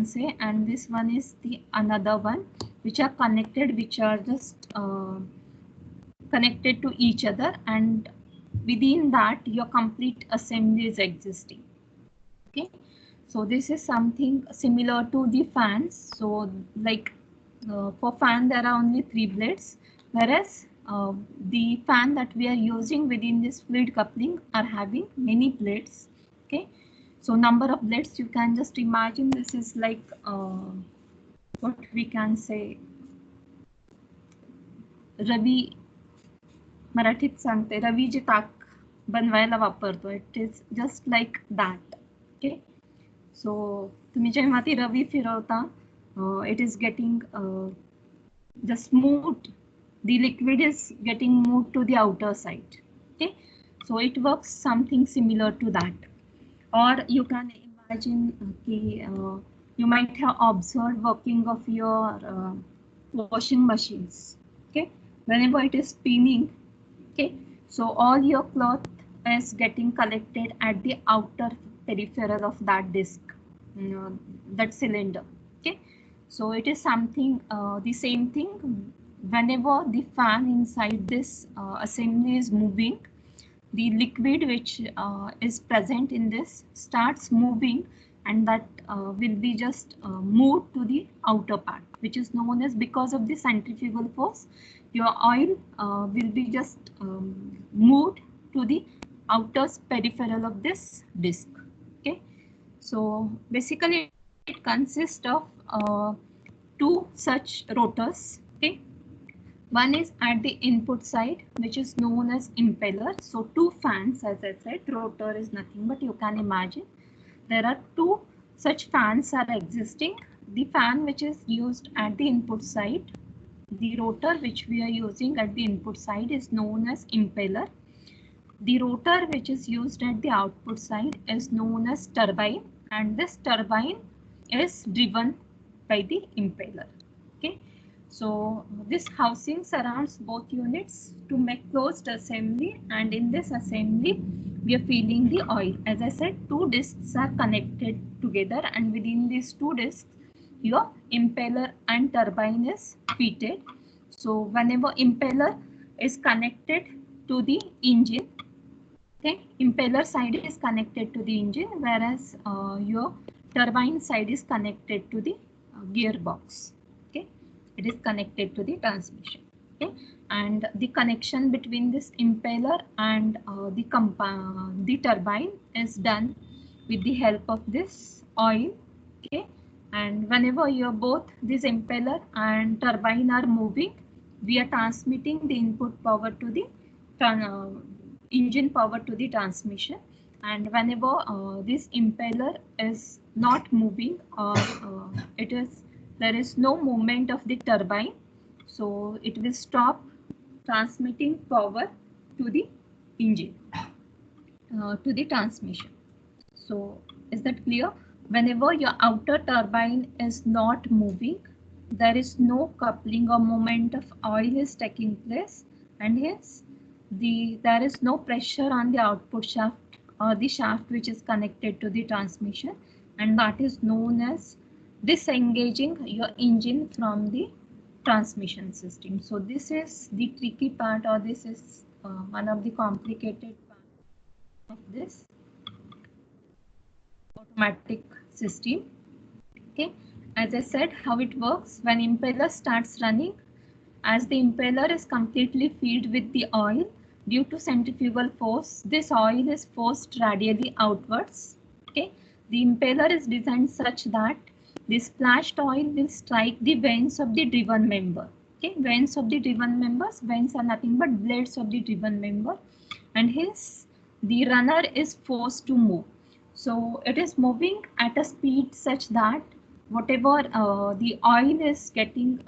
say, and this one is the another one, which are connected, which are just connected to each other, and within that your complete assembly is existing. Okay, so this is something similar to the fans. So like for fan there are only 3 blades, whereas the fan that we are using within this fluid coupling are having many blades. Okay, so number of blades, you can just imagine this is like what we can say, रवी मराठीत सांगते, रवी जे ताक बनवायला वापरतो, it is just like that. Okay, so तुम्ही जेव्हा ती रवी फिरवता, it is getting just moved, the liquid is getting moved to the outer side. Okay, so it works something similar to that. Or you can imagine you might have observed working of your washing machines. Okay, whenever it is spinning, okay, so all your cloth is getting collected at the outer peripheral of that disc, that cylinder. Okay, so it is something the same thing. Whenever the fan inside this assembly is moving, the liquid which is present in this starts moving, and that will be just moved to the outer part, which is known as, because of the centrifugal force, your oil will be just moved to the outer peripheral of this disc. Okay, so basically it consists of two such rotors. Okay, one is at the input side, which is known as impeller. So two fans, as I said, rotor is nothing but, you can imagine there are two such fans are existing. The fan which is used at the input side, the rotor which we are using at the input side, is known as impeller. The rotor which is used at the output side is known as turbine, and this turbine is driven by the impeller. Okay, so this housing surrounds both units to make closed assembly, and in this assembly we are feeding the oil. As I said, two discs are connected together, and within these two discs your impeller and turbine is fitted. So whenever impeller is connected to the engine, okay, impeller side is connected to the engine, whereas your turbine side is connected to the gearbox. Okay, it is connected to the transmission. Okay, and the connection between this impeller and the turbine is done with the help of this oil. Okay, and whenever your both this impeller and turbine are moving, we are transmitting the input power to the engine power to the transmission. And whenever this impeller is not moving, or there is no movement of the turbine, so it will stop transmitting power to the engine, to the transmission. So is that clear? Whenever your outer turbine is not moving, there is no coupling or movement of oil is taking place, and hence there is no pressure on the output shaft or the shaft which is connected to the transmission, and that is known as disengaging your engine from the transmission system. So this is the tricky part, or this is one of the complicated parts of this automatic system. Okay, as I said, how it works: when impeller starts running, as the impeller is completely filled with the oil, due to centrifugal force, this oil is forced radially outwards. Okay, the impeller is designed such that the splashed oil will strike the vanes of the driven member. Okay, vanes of the driven members, vanes are nothing but blades of the driven member, and hence the runner is forced to move. So it is moving at a speed such that whatever the oil is getting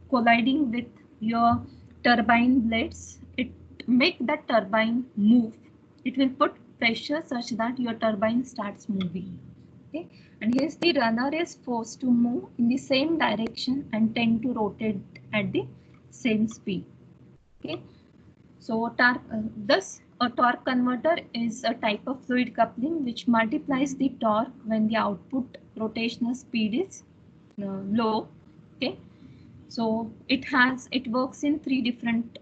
colliding with your turbine blades, it make that turbine move. It will put pressure such that your turbine starts moving. Okay, and hence the runner is forced to move in the same direction and tend to rotate at the same speed. Okay, so thus a torque converter is a type of fluid coupling which multiplies the torque when the output rotational speed is low. Okay, so it works in three different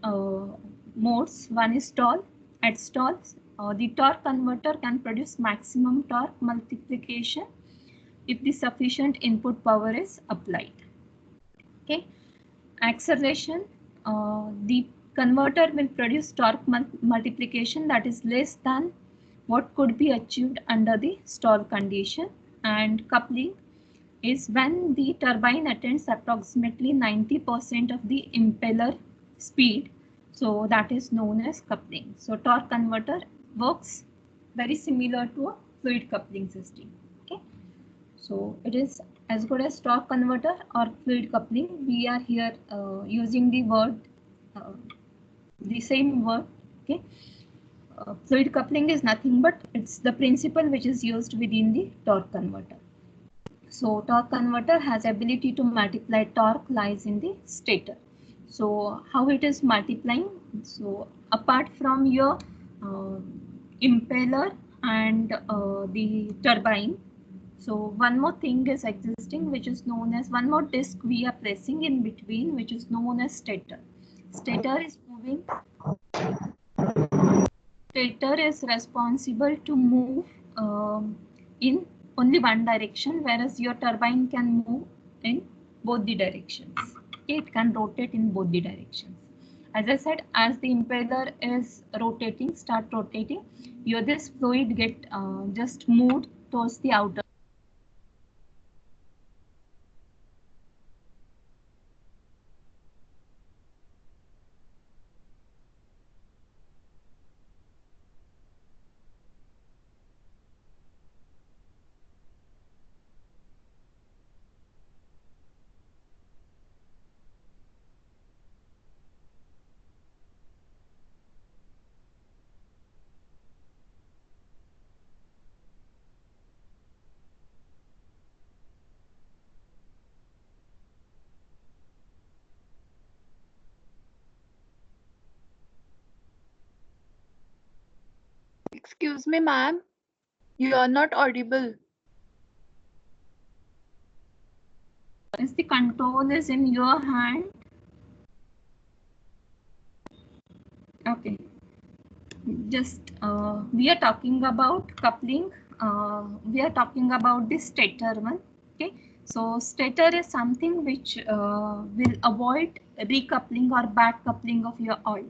modes. One is stall. At stalls, the torque converter can produce maximum torque multiplication if the sufficient input power is applied. Okay, acceleration, the converter will produce torque multiplication that is less than what could be achieved under the stall condition. And coupling is when the turbine attains approximately 90% of the impeller speed. So that is known as coupling. So torque converter works very similar to a fluid coupling system. Okay, so it is as good as torque converter or fluid coupling. We are here using the word, the same word. Okay, fluid coupling is nothing but it's the principle which is used within the torque converter. So torque converter has ability to multiply torque lies in the stator. So how it is multiplying? So apart from your impeller and the turbine, so one more thing is existing which is known as, one more disc we are placing in between, which is known as stator. Stator is moving. Stator is responsible to move in only one direction, whereas your turbine can move in both the directions. Okay, it can rotate in both the directions. As I said, as the impeller is rotating, start rotating, your this fluid get just moved towards the outer. Excuse me, ma'am. You are not audible. As the control is in your hand. Okay, just we are talking about coupling. We are talking about the stator one. Okay, so stator is something which will avoid recoupling or back coupling of your oil.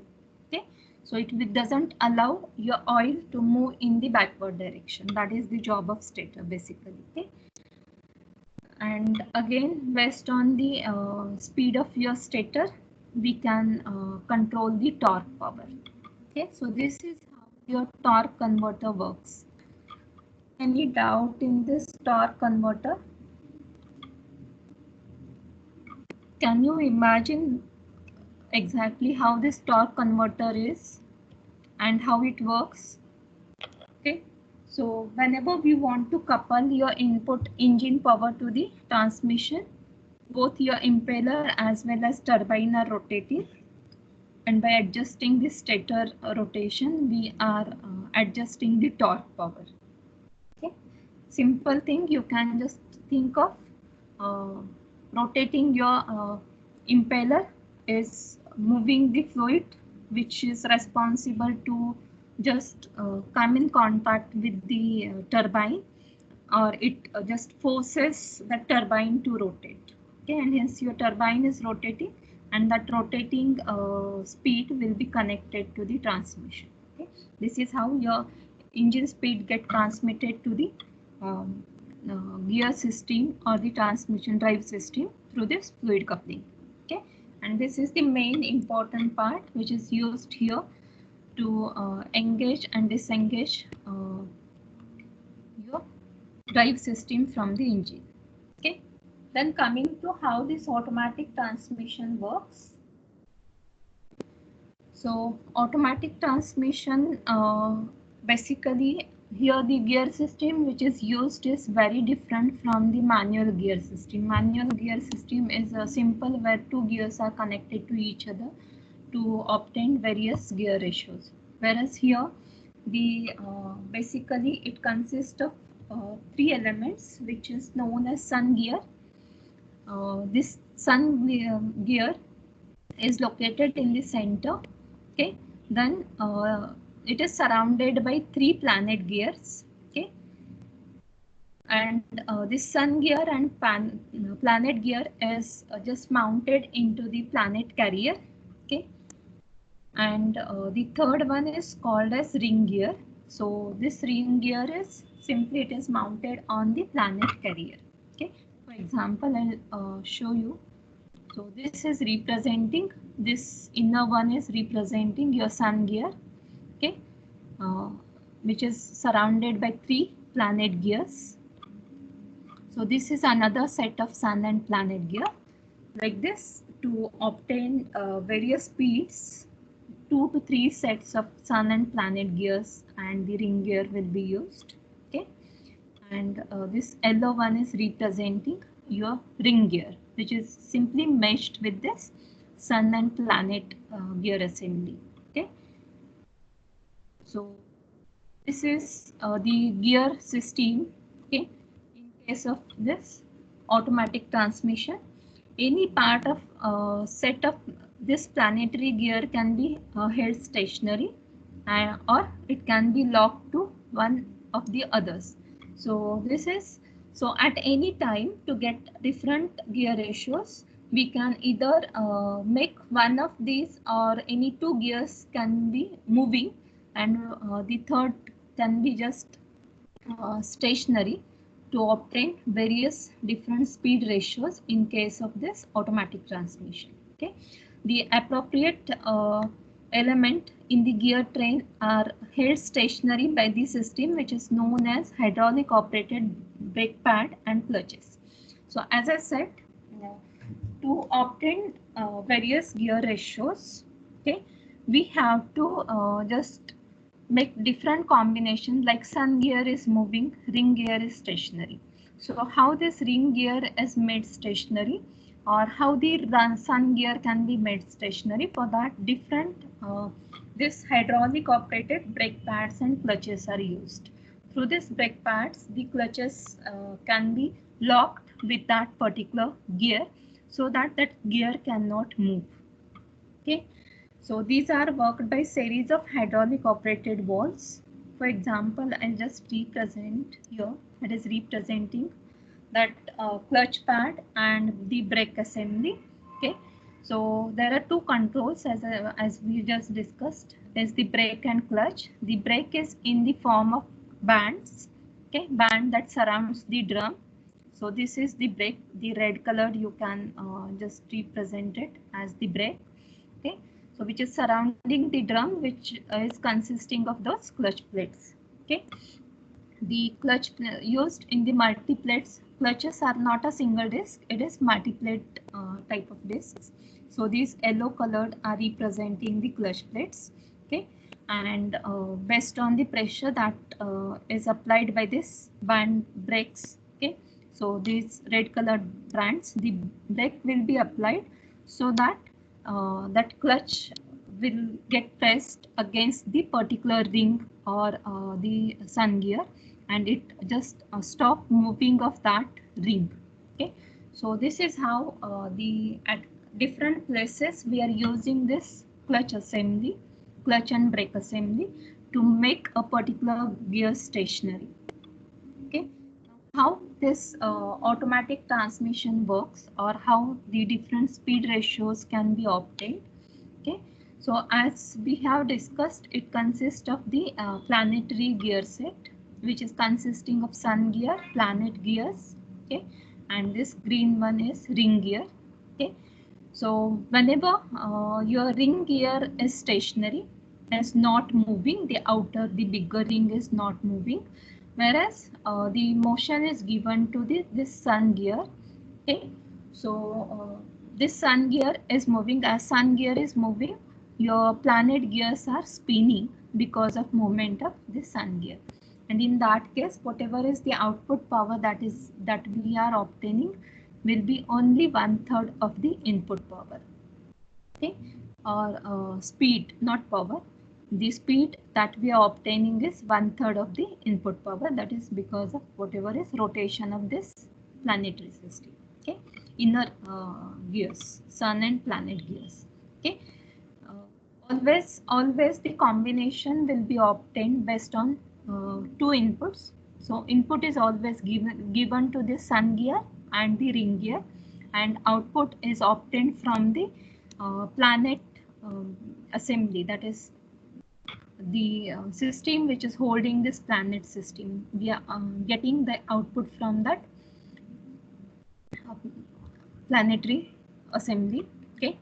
Okay, so it doesn't allow your oil to move in the backward direction. That is the job of stator basically. Okay, and again based on the speed of your stator, we can control the torque power. Okay, so this is how your torque converter works. Any doubt in this torque converter? Can you imagine exactly how this torque converter is and how it works? Okay, so whenever we want to couple your input engine power to the transmission, both your impeller as well as turbine are rotating, and by adjusting the stator rotation, we are adjusting the torque power. Okay, simple thing, you can just think of uh, rotating your impeller is moving the fluid which is responsible to just come in contact with the turbine, or it just forces the turbine to rotate. Okay, and hence your turbine is rotating, and that rotating speed will be connected to the transmission. Okay, this is how your engine speed get transmitted to the um, gear system or the transmission drive system through this fluid coupling. Okay, and this is the main important part which is used here to engage and disengage your drive system from the engine. Okay, then coming to how this automatic transmission works. So automatic transmission, basically here the gear system which is used is very different from the manual gear system. Manual gear system is simple, where two gears are connected to each other to obtain various gear ratios. Whereas here the basically it consists of three elements, which is known as sun gear. This sun gear is located in the center. Okay, then it is surrounded by three planet gears. Okay, and this sun gear and planet gear is just mounted into the planet carrier. Okay, and the third one is called as ring gear. So this ring gear is simply it is mounted on the planet carrier. Okay, for example, I'll show you. So this is representing, this inner one is representing your sun gear. Okay, uh, which is surrounded by three planet gears. So this is another set of sun and planet gear. Like this, to obtain various speeds, 2 to 3 sets of sun and planet gears and the ring gear will be used. Okay, and this yellow one is representing your ring gear, which is simply meshed with this sun and planet gear assembly. Okay, so this is the gear system. Okay, in case of this automatic transmission, any part of set of this planetary gear can be held stationary, or it can be locked to one of the others. So this is, so at any time to get different gear ratios, we can either make one of these or any two gears can be moving, and the third can be just stationary, to obtain various different speed ratios in case of this automatic transmission. Okay, the appropriate element in the gear train are held stationary by the system, which is known as hydraulic operated brake pad and clutches. So as I said, to obtain various gear ratios, okay, we have to just make different combinations, like sun gear is moving, ring gear is stationary. So how this ring gear is made stationary, or how the sun gear can be made stationary, for that different this hydraulic operated brake pads and clutches are used. Through these brake pads, the clutches can be locked with that particular gear, so that that gear cannot move. Okay, so these are worked by series of hydraulic operated valves. For example, I'll just represent here. It is representing that clutch pad and the brake assembly. Okay, so there are two controls, as we just discussed, is the brake and clutch. The brake is in the form of bands. Okay, band that surrounds the drum. So this is the brake. The red colored, you can just represent it as the brake. Okay, so which is surrounding the drum, which is consisting of those clutch plates. Okay, the clutch used in the multi-plates clutches are not a single disc, it is multi-plate type of discs. So these yellow colored are representing the clutch plates. Okay, and based on the pressure that is applied by this band brakes. Okay, so these red colored bands, the brake will be applied, so that that clutch will get pressed against the particular ring or the sun gear, and it just stop moving of that ring. Okay, so this is how the at different places we are using this clutch assembly, clutch and brake assembly, to make a particular gear stationary. Okay, how this automatic transmission works, or how the different speed ratios can be obtained. Okay, so as we have discussed, it consists of the planetary gear set, which is consisting of sun gear, planet gears. Okay, and this green one is ring gear. Okay, so whenever your ring gear is stationary, is not moving, the outer, the bigger ring is not moving, whereas the motion is given to this sun gear. Okay, so this sun gear is moving. As sun gear is moving, your planet gears are spinning because of movement of the sun gear, and in that case, whatever is the output power that we are obtaining will be only 1/3 of the input power. Okay, or speed, not power. the speed that we are obtaining is 1/3 of the input power. That is because of whatever is rotation of this planetary system. Okay, inner gears, sun and planet gears. Okay, always the combination will be obtained based on two inputs. So input is always given to the sun gear and the ring gear, and output is obtained from the planet assembly, that is the system which is holding this planet system. We are getting the output from that planetary assembly. Okay,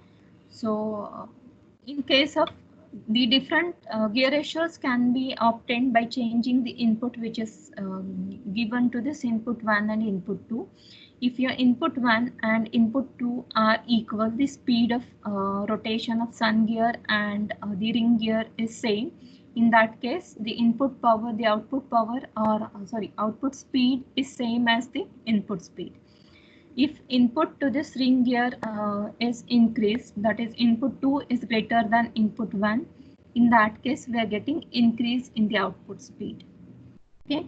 so in case of the different gear ratios can be obtained by changing the input which is given to this input 1 and input 2. If your input 1 and input 2 are equal, the speed of rotation of sun gear and the ring gear is same. In that case, the input power, the output power, or output speed is same as the input speed. If input to this ring gear is increased, that is input 2 is greater than input 1, in that case we are getting increase in the output speed. Okay,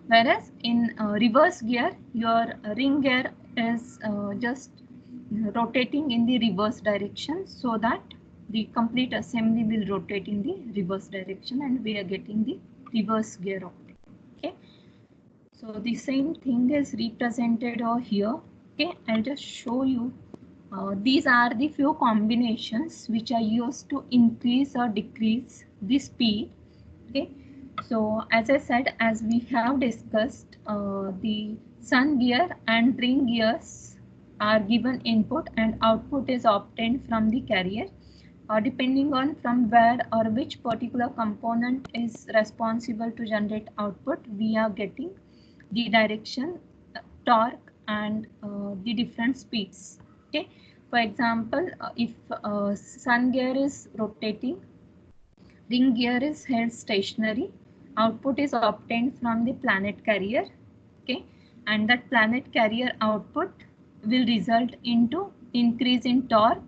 whereas in reverse gear, your ring gear is just rotating in the reverse direction, so that the complete assembly will rotate in the reverse direction and we are getting the reverse gear optic. Okay, so the same thing is represented over here. Okay, I'll just show you. These are the few combinations which are used to increase or decrease the speed. Okay, so as I said, as we have discussed, the sun gear and ring gears are given input and output is obtained from the carrier. Depending on from where or which particular component is responsible to generate output, we are getting the direction, torque, and the different speeds. Okay, for example, if sun gear is rotating, ring gear is held stationary, output is obtained from the planet carrier. Okay, and that planet carrier output will result into increase in torque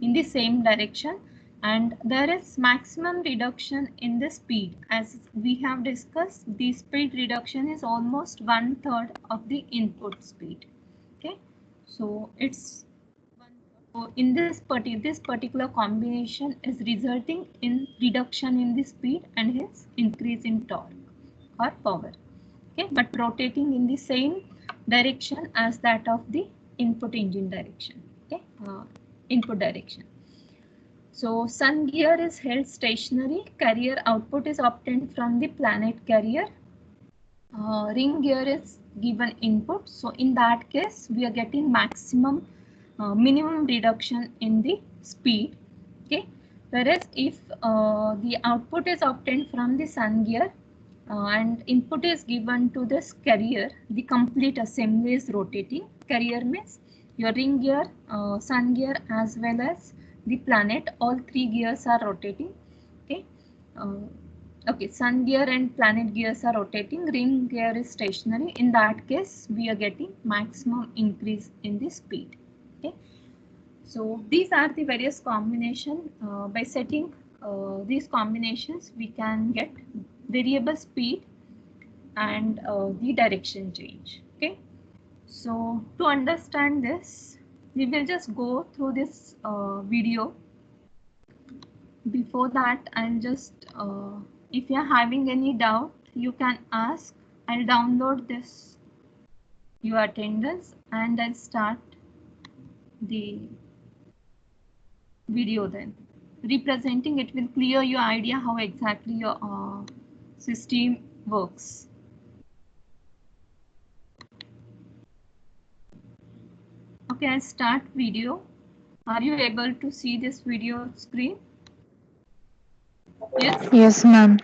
in the same direction, and there is maximum reduction in the speed. As we have discussed, the speed reduction is almost 1/3 of the input speed. Okay, so it's in this particular combination is resulting in reduction in the speed and hence increase in torque or power. Okay, but rotating in the same direction as that of the input engine direction. Okay, input direction. So sun gear is held stationary, carrier output is obtained from the planet carrier. Ring gear is given input, so in that case we are getting maximum minimum reduction in the speed. Okay, whereas if the output is obtained from the sun gear and input is given to this carrier, the complete assembly is rotating. Carrier means your ring gear, sun gear, as well as the planet, all three gears are rotating. Okay, okay, sun gear and planet gears are rotating, ring gear is stationary. In that case, we are getting maximum increase in the speed. Okay, so these are the various combinations. By setting these combinations, we can get variable speed and the direction change. Okay, so to understand this, we will just go through this video. Before that, I'll just if you're having any doubt, you can ask. I'll download this your attendance and I'll start the video then. Representing it will clear your idea how exactly your system works. Okay, I'll start video. Are you able to see this video screen? Yes? Yes, ma'am.